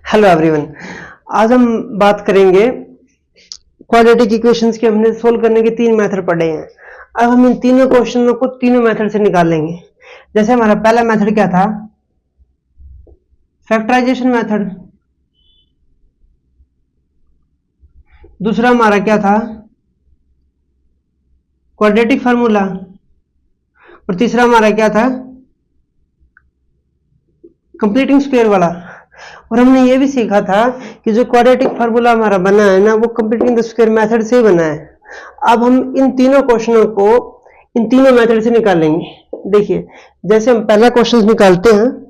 Hello everyone. आज हम बात करेंगे क्वाड्रेटिक इक्वेशंस के। हमने सोल्व करने के 3 मेथड पढ़े हैं। अब हम इन तीनों क्वेश्चनों को तीनों मेथड से निकालेंगे। जैसे हमारा पहला मेथड क्या था, फैक्टराइजेशन मेथड। दूसरा हमारा क्या था, क्वाड्रेटिक फार्मूला। और तीसरा हमारा क्या था, कंप्लीटिंग स्क्वायर वाला। और हमने ये भी सीखा था कि जो क्वाड्रेटिक फार्मूला हमारा बना है ना, वो कंप्लीटिंग द स्क्वायर मेथड से ही बना है। अब हम इन तीनों क्वेश्चनों को इन तीनों मेथड से निकालेंगे। देखिए, जैसे हम पहला क्वेश्चन निकालते हैं,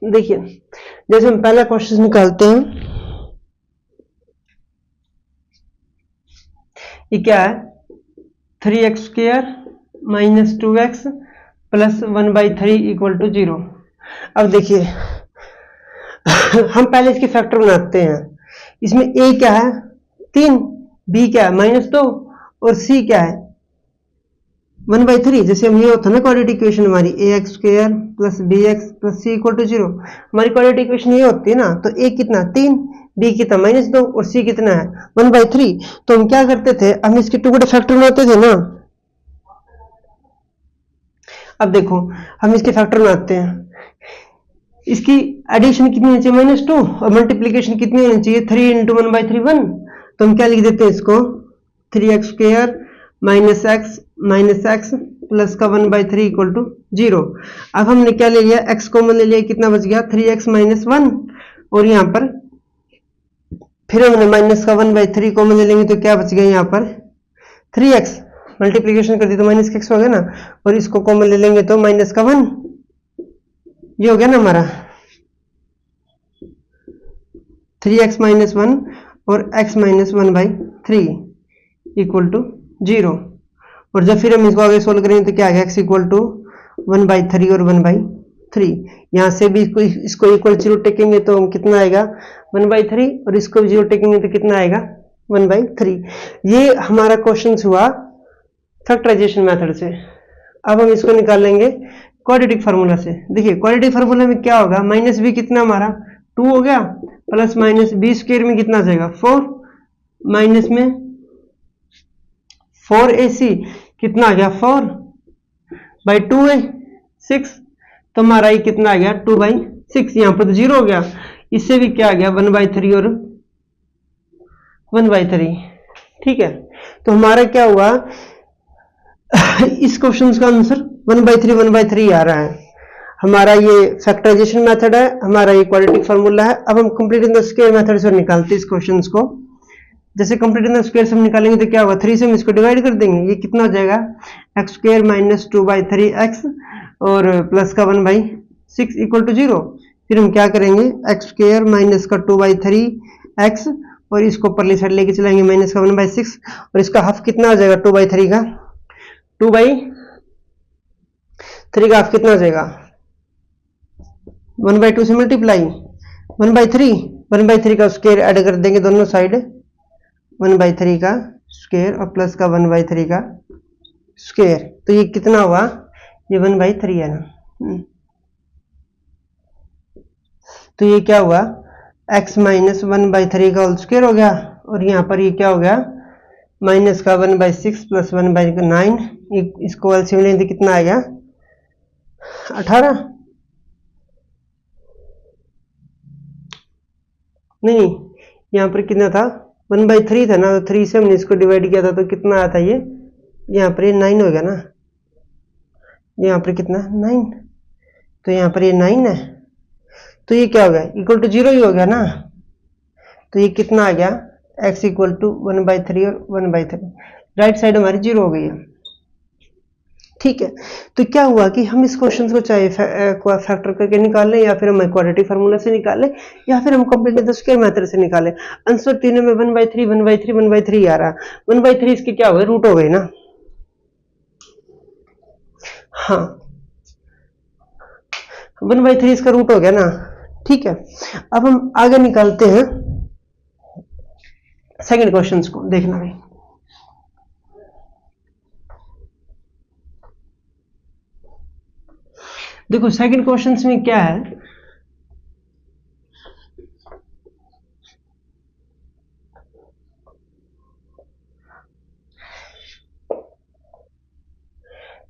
देखिए जैसे हम पहला क्वेश्चन निकालते हैं, ये क्या है, 3x² minus 2x plus 1/3 equal to 0। अब देखिए हम पहले इसके फैक्टर बनाते हैं। इसमें a क्या है 3, b क्या है -2 और c क्या है 1/3। जैसे हम, ये होता है ना क्वाड्रेटिक इक्वेशन हमारी, ax² plus bx plus c equal to 0। हमारी क्वाड्रेटिक इक्वेशन ये होती है ना। तो a कितना 3, b कितना -2 और c कितना है 1/3। तो हम क्या करते थे, हम इसके टुकड़े फैक्टर बनाते थे ना। अब देखो हम इसके फैक्टर बनाते हैं। इसकी एडिशन कितनी होनी चाहिए -2 और मल्टीप्लीकेशन कितनी होनी चाहिए 3 × 1/3 1। तो हम क्या लिख देते हैं इसको, 3x² -x प्लस का 1/3 इक्वल टू 0। अब हमने क्या ले लिया, x कॉमन ले लिया, कितना बच गया 3x - 1। और यहाँ पर फिर हमने माइनस का 1/3 कॉमन ले लेंगे तो क्या बच गया यहाँ पर 3x। मल्टीप्लीकेशन कर दी तो -x हो गया ना, और इसको कॉमन ले लेंगे तो -1। ये हो गया ना हमारा 3x - 1 और x - 1/3 इक्वल टू 0। और जब फिर हम इसको आगे सोल्व करेंगे तो क्या आ गया, x इक्वल टू 1/3 और 1/3। यहाँ से भी इसको इक्वल 0 टेकेंगे तो कितना आएगा 1/3, और इसको भी 0 टेकेंगे तो कितना आएगा 1/3। ये हमारा क्वेश्चन हुआ फैक्टराइजेशन मेथड से। अब हम इसको निकालेंगे क्वाड्रेटिक फार्मूला से। देखिए क्वाड्रेटिक फार्मूला में क्या होगा, -b कितना हमारा 2 हो गया, प्लस -b² में कितना आ जाएगा 4, माइनस में 4ac कितना आ गया 4/2 है 6। तो हमारा ये कितना आ गया 2/6। यहाँ पर तो 0 हो गया, इससे भी क्या आ गया 1/3 और 1/3। ठीक है, तो हमारा क्या हुआ इस क्वेश्चन का आंसर 1/3 आ रहा है। हमारा ये फैक्टराइजेशन मेथड है, हमारा ये क्वाड्रेटिक फार्मूला है। अब हम कंप्लीटिंग द स्क्वायर मेथड से निकालते हैं इस क्वेश्चन को। जैसे कंप्लीटिंग द स्क्वायर से हम निकालेंगे तो क्या होगा, 3 से हम इसको डिवाइड कर देंगे, ये कितना हो जाएगा x² - 2/3x और प्लस का 1/6 इक्वल टू 0। फिर हम क्या करेंगे, x² माइनस का 2/3x और इसको परली साइड लेके चलाएंगे माइनस का 1/6, और इसका हाफ कितना आ जाएगा 2/3 का, 2/3 का हाफ कितना हो जाएगा 1/2 से मल्टीप्लाई 1/3 का स्क्वायर ऐड कर देंगे दोनों साइड, 1/3 का स्क्वायर और प्लस का 1/3 का स्क्वायर। तो ये कितना हुआ, ये 1/3 है ना। तो ये क्या हुआ x - 1/3 का होल स्क्वायर हो गया, और यहाँ पर ये क्या हो गया माइनस का 1/6 प्लस 1/9। इसको एलसीएम लेंगे कितना आएगा 18। नहीं, यहाँ पर कितना था 1/3 था ना, तो 3 से हमने इसको डिवाइड किया था तो कितना आया था ये, यहाँ पर ये 9 हो गया ना, यहाँ पर कितना 9, तो यहाँ पर ये 9 है। तो ये क्या हो गया इक्वल टू 0 ही हो गया ना। तो ये कितना आ गया x इक्वल टू 1/3 और 1/3, राइट साइड हमारी 0 हो गई है। ठीक है, तो क्या हुआ कि हम इस क्वेश्चन को चाहे फैक्टर करके निकाल लें, या फिर हम क्वाड्रेटिक फार्मूला से निकाल लें, या फिर हम कंप्लीट द स्क्वायर मेथड से निकालें। आंसर तीनों में 1/3 1/3 1/3 आ रहा। 1/3 इसके क्या हो गए, रूट हो गए ना। हाँ, 1/3 इसका रूट हो गया ना। ठीक है, अब हम आगे निकालते हैं सेकंड क्वेश्चन को। देखना भाई, देखो सेकंड क्वेश्चन में क्या है,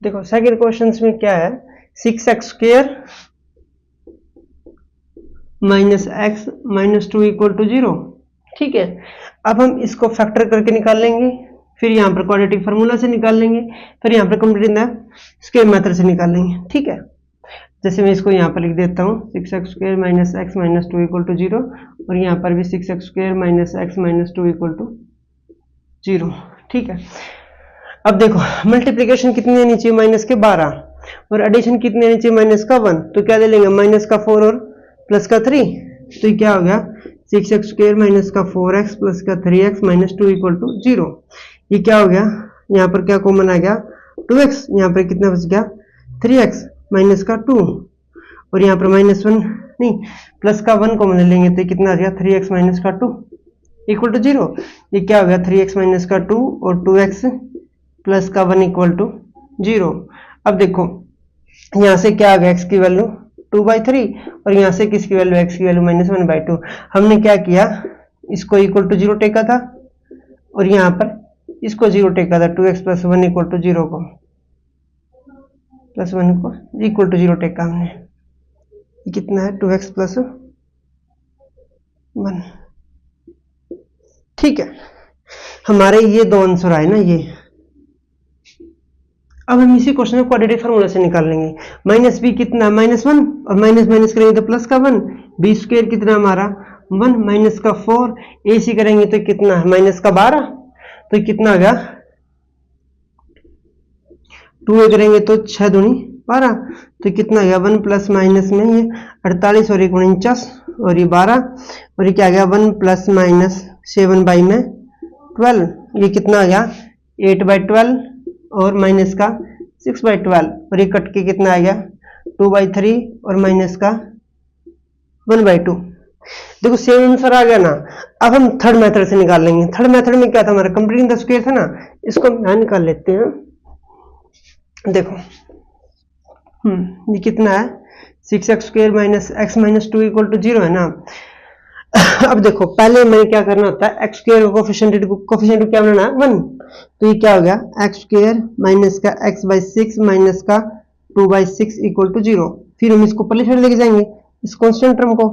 देखो सेकंड क्वेश्चन में क्या है, 6x² minus x minus 2 equal to 0। ठीक है, अब हम इसको फैक्टर करके निकाल लेंगे, फिर यहाँ पर क्वाड्रेटिक फार्मूला से निकाल लेंगे, फिर यहाँ पर कंप्लीट द स्क्वायर मेथड से निकाल लेंगे। ठीक है, जैसे मैं इसको यहाँ पर लिख देता हूँ 6x² minus x minus 2 equal to 0, और यहाँ पर भी 6x² minus x minus 2 equal to 0। ठीक है, अब देखो मल्टीप्लीकेशन कितनी आनी चाहिए, माइनस के 12, और एडिशन कितनी आनी चाहिए, माइनस का 1। तो क्या ले लेंगे, माइनस का 4 और प्लस का 3। तो ये क्या हो गया, 6x² माइनस का 4x प्लस का 3x माइनस 2 इक्वल टू 0। ये क्या हो गया, यहाँ पर क्या कॉमन आ गया, 2x, यहाँ पर कितना बच गया, 3x माइनस का 2, और यहाँ पर माइनस 1 नहीं प्लस का 1 कॉमन ले लेंगे, तो कितना आ गया, 3x माइनस का 2 इक्वल टू 0। ये क्या हो गया, 3x माइनस का 2 और 2x प्लस का 1 इक्वल टू 0। अब देखो यहाँ से क्या आ गया, x की वैल्यू 2/3, और यहाँ से किसकी वैल्यू, x की वैल्यू -1/2। हमने क्या किया, इसको इक्वल टू 0 टेका था, और यहाँ पर इसको 0 टेका था, 2x प्लस 1 इक्वल टू 0 को प्लस 1 को इक्वल टू 0 टेका हमने। ये कितना है, 2x प्लस 1। ठीक है, हमारे ये दो आंसर आए ना ये। अब हम इसी क्वेश्चन में क्वाड्रेटिक फार्मूला से निकाल लेंगे। माइनस बी कितना, -1, और माइनस माइनस करेंगे तो प्लस का 1, बी स्क्वायर कितना हमारा 1 माइनस का 4, ए सी करेंगे तो कितना है, माइनस का 12। तो कितना आ गया, 2 करेंगे तो 6 दूनी 12, तो कितना आ गया, 1 प्लस माइनस में ये 48 और 1 49 और ये 12, और ये क्या आ गया, 1 प्लस माइनस 7 बाई में 12। ये कितना आ गया, 8/12 और माइनस का 6/12, और ये कट के कितना आ गया, 2/3 और माइनस का 1/2। देखो सेम आंसर आ गया ना। अब हम थर्ड मेथड से निकाल लेंगे। थर्ड मेथड में क्या था हमारा, कंप्लीटिंग द स्क्वायर था ना, इसको हम यहाँ निकाल लेते हैं। देखो ये कितना है, 6x² minus x minus 2 equal to 0 है ना। अब देखो पहले मैंने क्या करना होता है, x² कोफिशिएंट को क्या बनाना है, 1। तो ये क्या हो गया, x² माइनस का x/6 माइनस का 2/6 इक्वल टू 0। फिर हम इसको पहले साइड लेके जाएंगे इस कांस्टेंट टर्म को,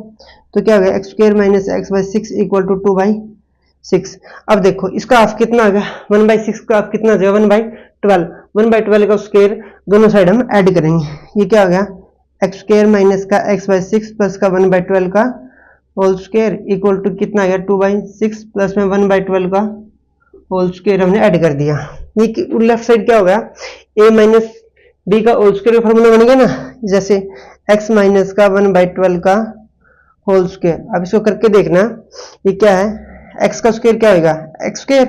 तो क्या हो गया, x² minus x/6 equal to 2/6। अब देखो इसका हाफ कितना आ गया, 1/6 का हाफ कितना आ जाएगा, 1/12। 1/12 का स्क्वायर दोनों साइड हम ऐड करेंगे। ये क्या हो गया, x² माइनस का x/6 प्लस का 1/12 का होल स्क्वायर इक्वल टू कितना आ गया, 2/6 प्लस में 1/12 का होल स्क्वायर हमने ऐड कर दिया। ये लेफ्ट साइड क्या हो गया, a माइनस b का होल स्क्वायर फॉर्मूला बन गया ना, जैसे x माइनस का 1/12 का होल स्क्वायर। अब इसको करके देखना, ये क्या है, x का स्क्वायर क्या होगा, x²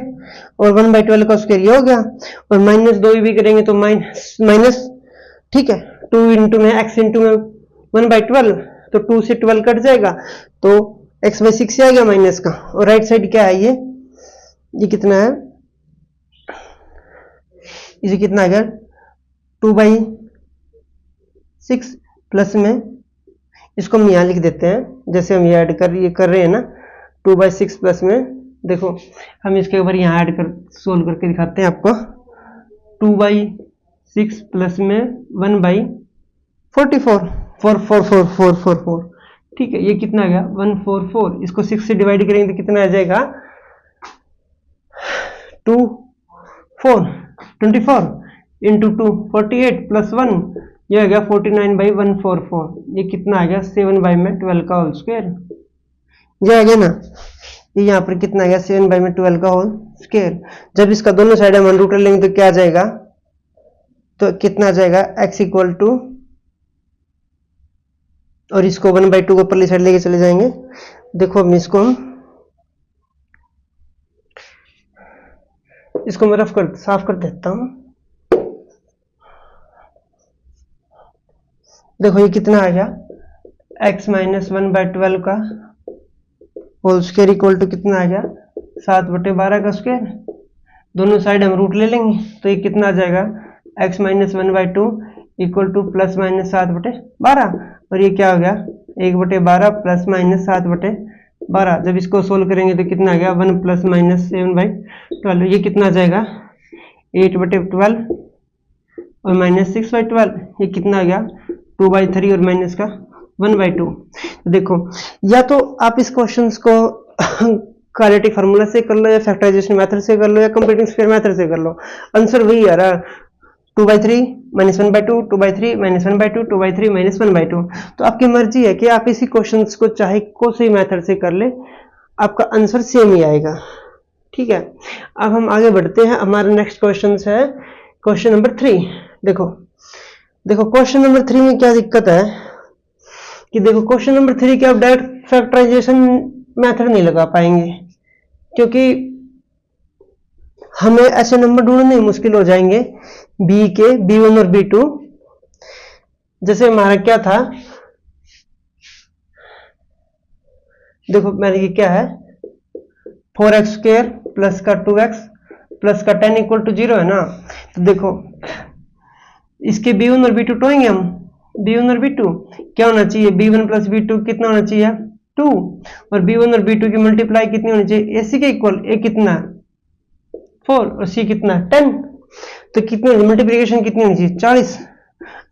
और 1/12 का स्क्वायर ये हो गया, और माइनस 2 भी करेंगे तो माइनस। ठीक है, 2 इंटू में x इंटू में 1/12, तो 2 से 12 कट जाएगा, तो x/6 से आ गया माइनस का। और राइट साइड क्या है, ये कितना है, इसे कितना आ गया, 2/6 प्लस में, इसको हम यहाँ लिख देते हैं, जैसे हम ये ऐड कर रहे हैं ना, 2/6 प्लस में, देखो हम इसके ऊपर यहाँ ऐड कर सोल्व करके दिखाते हैं आपको। 2/6 प्लस में 1/44, 44444। ठीक है, ये कितना आ गया, 144। इसको 6 से डिवाइड करेंगे तो कितना आ जाएगा, 24 इंटू 2 48 प्लस 1, ये आ गया 49/144। ये कितना आ गया, 7/12 का होल स्क्वायर। ये आ गया ना, ये यहाँ पर कितना आ गया, 7/12 का होल स्क्वायर। जब इसका दोनों साइड हम रूट लेंगे तो क्या आ जाएगा, तो कितना आ जाएगा, x इक्वल टू, और इसको 1/2 को ऊपरली साइड लेके चले जाएंगे। देखो अब इसको मैं साफ कर देता हूं। देखो ये कितना आ गया, x माइनस 1/12 का होल स्क्वायर इक्वल टू कितना आ गया, 7/12 का स्क्वायर। दोनों साइड हम रूट ले लेंगे तो ये कितना आ जाएगा, x minus 1/2 equal two plus minus 7/12, और ये क्या हो गया 1/12 प्लस माइनस 7/12। जब इसको सोल्व करेंगे तो कितना आ गया 1 प्लस माइनस 7/12, ये कितना आ जाएगा 8/12 और माइनस 6/12, ये कितना आ गया 2/3 और माइनस का 1/2। देखो या तो आप इस क्वेश्चन को क्वाड्रेटिक फार्मूला से कर लो, या फैक्टराइजेशन मेथड से कर लो, या कंप्लीटिंग स्क्वायर मेथड से कर लो, आंसर वही आ रहा 2/3 माइनस 1/2, 2/3 माइनस 1/2, 2/3 माइनस 1/2। तो आपकी मर्जी है कि आप इसी क्वेश्चन को चाहे कोई सी मेथड से कर ले, आपका आंसर सेम ही आएगा। ठीक है, अब हम आगे बढ़ते हैं। हमारा नेक्स्ट क्वेश्चन है क्वेश्चन नंबर 3। देखो क्वेश्चन नंबर 3 में क्या दिक्कत है कि देखो क्वेश्चन नंबर 3 के आप डायरेक्ट फैक्टराइजेशन मेथड नहीं लगा पाएंगे, क्योंकि हमें ऐसे नंबर ढूंढने मुश्किल हो जाएंगे बी के b1 और b2। जैसे हमारा क्या था, देखो मेरे ये क्या है 4x² प्लस का 2x प्लस का 10 इक्वल टू 0 है ना। तो देखो इसके b1 और b2 टोएंगे हम, b1 और b2 क्या होना चाहिए, b1 प्लस b2 कितना होना चाहिए 2, और b1 और b2 की मल्टीप्लाई कितनी होनी चाहिए, ac के इक्वल, a कितना 4 और c कितना 10, तो कितनी मल्टीप्लिकेशन कितनी होनी चाहिए 40।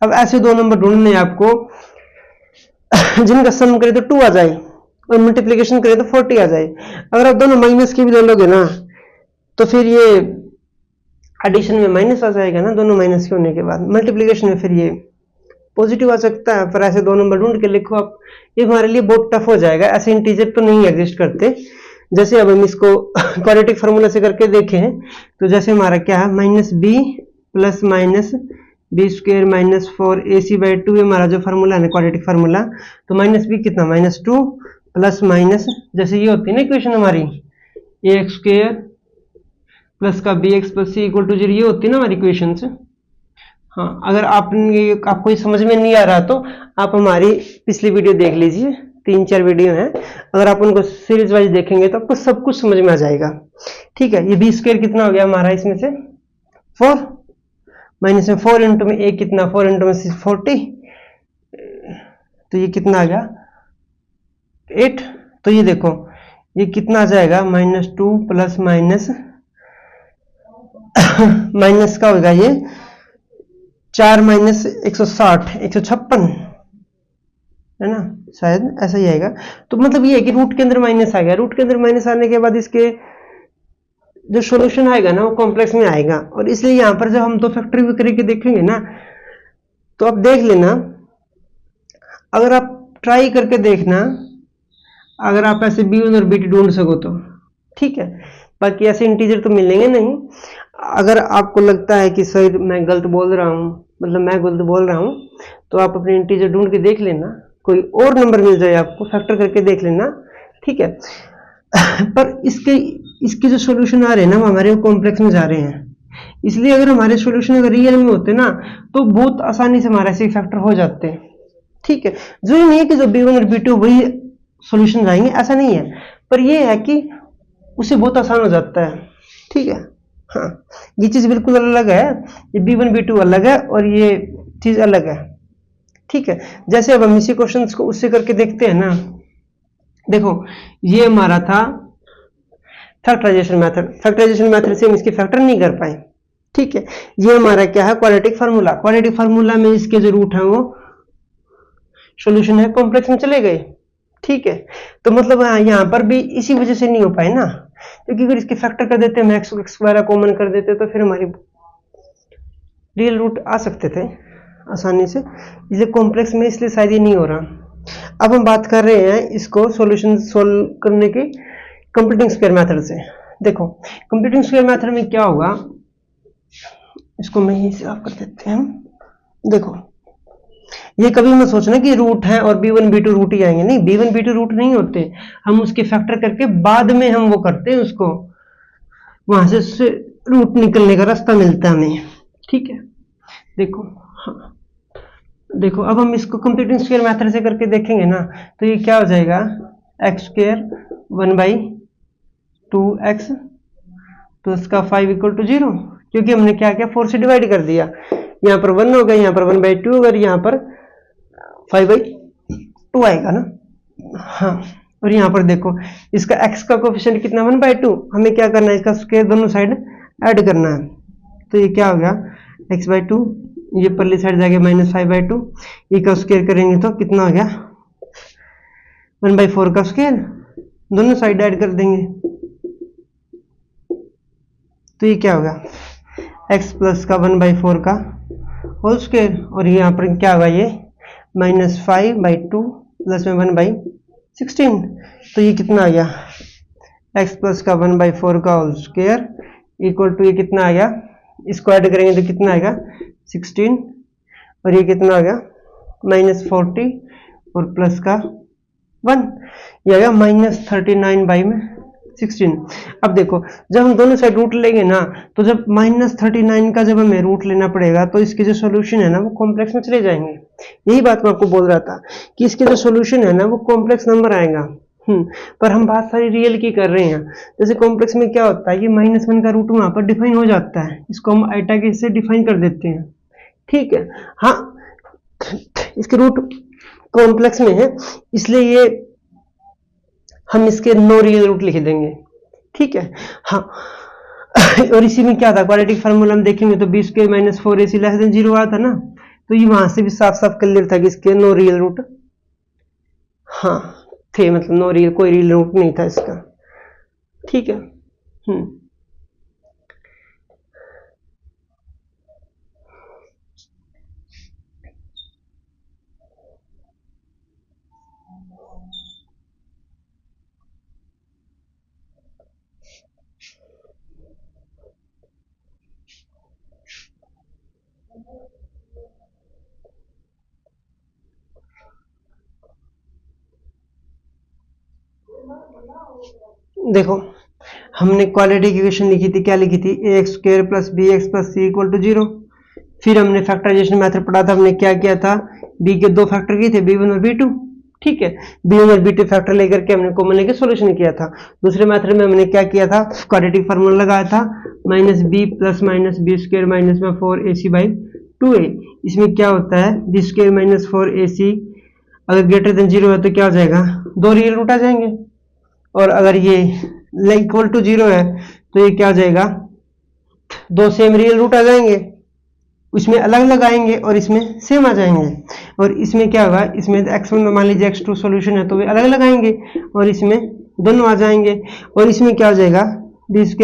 अब ऐसे दो नंबर ढूंढने हैं आपको जिनका सम करे तो 2 आ जाए और मल्टीप्लिकेशन करे तो 40 आ जाए। अगर आप दोनों माइनस की भी ले लोगे ना तो फिर ये एडिशन में माइनस आ जाएगा ना, दोनों माइनस के होने के बाद मल्टीप्लिकेशन में फिर ये पॉजिटिव आ सकता है। पर ऐसे दो नंबर ढूंढ के लिखो आप, ये हमारे लिए बहुत टफ हो जाएगा। ऐसे इंटीजर तो नहीं एग्जिस्ट करते। जैसे अब हम इसको क्वाड्रेटिक फार्मूला से करके देखें तो जैसे हमारा क्या है minus b plus minus b square minus 4ac/2 हमारा जो फार्मूला है ना क्वाड्रेटिक फार्मूला, तो माइनस बी कितना -2 प्लस माइनस, जैसे ये होती है ना इक्वेशन हमारी ax² प्लस का bx plus c equal to 0, ये होती है ना हमारी इक्वेशन। हाँ, अगर आपको ये समझ में नहीं आ रहा तो आप हमारी पिछली वीडियो देख लीजिए, 3-4 वीडियो हैं। अगर आप उनको सीरीज वाइज देखेंगे तो आपको सब कुछ समझ में आ जाएगा। ठीक है, ये b² कितना हो गया हमारा इसमें से 4 माइनस में 4 इंटू में a कितना 4 इंटू में 40, तो ये कितना आ गया 8। तो ये देखो ये कितना आ जाएगा -2 प्लस माइनस माइनस का होगा ये 4 माइनस 160 156 है ना, शायद ऐसा ही आएगा। तो मतलब ये है कि रूट के अंदर माइनस आ गया, रूट के अंदर माइनस आने के बाद इसके जो सॉल्यूशन आएगा ना वो कॉम्प्लेक्स में आएगा। और इसलिए यहाँ पर जब हम दो फैक्टरी भी करके देखेंगे ना तो आप देख लेना, अगर आप ट्राई करके देखना, अगर आप ऐसे b1 और b2 ढूंढ सको तो ठीक है, बाकी ऐसे इंटीजर तो मिलेंगे नहीं। अगर आपको लगता है कि शायद मैं गलत बोल रहा हूँ, मतलब मैं गलत बोल रहा हूँ, तो आप अपने इंटीजर ढूंढ के देख लेना, कोई और नंबर मिल जाए आपको फैक्टर करके देख लेना। ठीक है, पर इसके जो सॉल्यूशन आ रहे हैं ना वो हमारे कॉम्प्लेक्स में जा रहे हैं। इसलिए अगर हमारे सॉल्यूशन अगर रियल में होते ना तो बहुत आसानी से हमारे ऐसे फैक्टर हो जाते हैं। ठीक है, जरूरी नहीं है कि जो b1 और b2 वही सॉल्यूशन आएंगे, ऐसा नहीं है, पर ये है कि उसे बहुत आसान हो जाता है। ठीक है, हाँ ये चीज बिल्कुल अलग है, ये b1 b2 अलग है और ये चीज अलग है। ठीक है, जैसे अब हम इसी क्वेश्चन को उससे करके देखते हैं ना। देखो ये हमारा था फैक्टराइजेशन मेथड, फैक्टराइजेशन मेथड से हम इसके फैक्टर नहीं कर पाए। ठीक है, ये हमारा क्या है क्वाड्रेटिक फार्मूला, क्वाड्रेटिक फार्मूला में इसके जो रूट है वो सॉल्यूशन है कॉम्प्लेक्स में चले गए। ठीक है, तो मतलब यहाँ पर भी इसी वजह से नहीं हो पाए ना, क्योंकि अगर इसके फैक्टर कर देते हैं x वगैरह कॉमन कर देते तो फिर हमारी रियल रूट आ सकते थे आसानी से, इसलिए कॉम्प्लेक्स में इसलिए शायद ये नहीं हो रहा। अब हम बात कर रहे हैं इसको सॉल्यूशन सोल्व करने की कंप्लीटिंग स्क्वायर मेथड से। देखो कंप्लीटिंग स्क्वायर मेथड में क्या होगा, इसको मैं यहीं से ऑफ कर देते हैं। देखो ये कभी मत सोचना कि रूट है और b1 b2 रूट ही आएंगे, नहीं, b1 b2 रूट नहीं होते, हम उसके फैक्टर करके बाद में हम वो करते हैं, उसको वहां से रूट निकलने का रास्ता मिलता है हमें। ठीक है, देखो हाँ, देखो अब हम इसको कंप्लीटिंग स्क्वायर मेथड से करके देखेंगे ना तो ये क्या हो जाएगा x² 1/2x तो इसका 5 = 0, क्योंकि हमने क्या किया 4 से डिवाइड कर दिया। यहाँ पर 1 होगा, यहाँ पर 1/2 होगा, यहाँ पर 5/2 आएगा ना। हाँ, और यहाँ पर देखो इसका x का कोफिशिएंट कितना 1/2, हमें क्या करना है, इसका स्क्वायर दोनों साइड ऐड करना है। तो ये क्या हो गया x/2, ये परली साइड जाएगा -5/2, ये का स्क्वायर करेंगे तो कितना हो गया 1/4 का स्क्वायर, दोनों साइड ऐड कर देंगे तो ये क्या होगा x प्लस का 1/4 का होल स्क्वायर, और यहाँ पर क्या होगा ये -5/2 प्लस में 1/16, तो ये कितना आ गया x प्लस का 1/4 का होल स्क्वायर इक्वल टू ये कितना आ गया, इसको ऐड करेंगे तो कितना आएगा 16, और ये कितना आ गया -40 और प्लस का 1, ये आएगा -39/16। अब देखो जब हम दोनों साइड रूट लेंगे ना, तो जब -39 का जब हमें रूट लेना पड़ेगा तो इसके जो सोल्यूशन है ना वो कॉम्प्लेक्स में चले जाएंगे। यही बात मैं आपको बोल रहा था कि इसके जो सोल्यूशन है ना वो कॉम्प्लेक्स नंबर आएगा। पर हम बात सारी रियल की कर रहे हैं। जैसे कॉम्प्लेक्स में क्या होता है, ये -1 का रूट वहां पर डिफाइन हो जाता है, इसको हम आइटा के से डिफाइन कर देते हैं, ठीक है। हाँ, इसके रूट कॉम्प्लेक्स में है इसलिए ये हम इसके नो रियल रूट लिख देंगे, ठीक है। हाँ, और इसी में क्या था क्वाड्रेटिक फार्मूला हम देखेंगे तो b² - 4ac < 0 आता ना, तो ये वहां से भी साफ साफ क्लियर था कि इसके नो रियल रूट हाँ थे, मतलब नो रियल, कोई रियल रूट नहीं था इसका, ठीक है। देखो हमने क्वाड्रेटिक इक्वेशन लिखी थी, क्या लिखी थी ax² + bx + c = 0। फिर हमने फैक्टराइजेशन मेथड पढ़ा था, हमने क्या किया था, b के दो फैक्टर किए थे b1 और b2, ठीक है। b1 और b2 फैक्टर लेकर के हमने कॉमन लेके सॉल्यूशन किया था। दूसरे मेथड में हमने क्या किया था, क्वाड्रेटिक फार्मूला लगाया था -b + -b² - 4ac/2a। इसमें क्या होता है b² - 4ac अगर ग्रेटर देन 0 है तो क्या हो जाएगा, दो रियल रूट आ जाएंगे, और अगर ये इक्वल टू 0 है तो ये क्या हो जाएगा, दो सेम रियल रूट आ जाएंगे, उसमें अलग अलग आएंगे और इसमें सेम आ जाएंगे। और इसमें क्या होगा, इसमें x1 मान लीजिए x2 सॉल्यूशन है तो वे अलग अलग आएंगे और इसमें दोनों आ जाएंगे, और इसमें क्या हो जाएगा b² -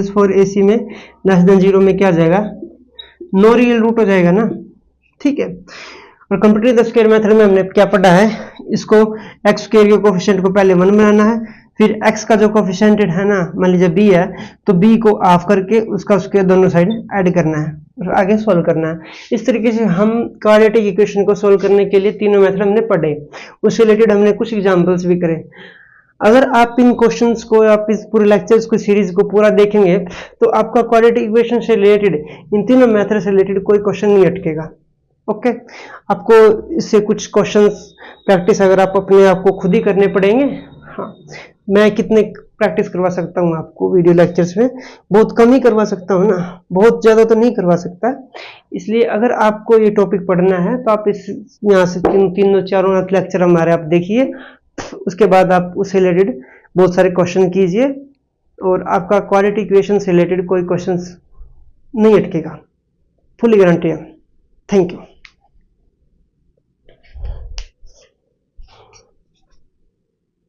4ac में <0 में क्या आ जाएगा, नो रियल रूट हो जाएगा ना, ठीक है। और कंप्लीट द स्क्वायर मेथड में हमने क्या पढ़ा है, इसको x² के कोफिशिएंट को पहले 1 बनाना है, फिर x का जो कोफिशिएंट है ना, मान लीजिए b है तो b को ऑफ करके उसका स्क्वायर दोनों साइड ऐड करना है और आगे सोल्व करना है। इस तरीके से हम क्वाड्रेटिक इक्वेशन को सोल्व करने के लिए तीनों मेथड हमने पढ़े, उससे रिलेटेड हमने कुछ एग्जांपल्स भी करे। अगर आप इन क्वेश्चंस को, आप इस पूरे लेक्चर्स को, सीरीज को पूरा देखेंगे तो आपका क्वाड्रेटिक इक्वेशन से रिलेटेड, इन तीनों मेथड से रिलेटेड कोई क्वेश्चन नहीं अटकेगा। ओके, आपको इससे कुछ क्वेश्चंस प्रैक्टिस अगर आप अपने आप को खुद ही करने पड़ेंगे। हाँ, मैं कितने प्रैक्टिस करवा सकता हूँ आपको वीडियो लेक्चर्स में, बहुत कम ही करवा सकता हूँ ना, बहुत ज़्यादा तो नहीं करवा सकता। इसलिए अगर आपको ये टॉपिक पढ़ना है तो आप इस यहाँ से तीनों चारों लेक्चर हमारे आप देखिए, उसके बाद आप उससे रिलेटेड बहुत सारे क्वेश्चन कीजिए और आपका क्वाड्रेटिक इक्वेशन से रिलेटेड कोई क्वेश्चन नहीं अटकेगा, फुली गारंटी है। Thank you.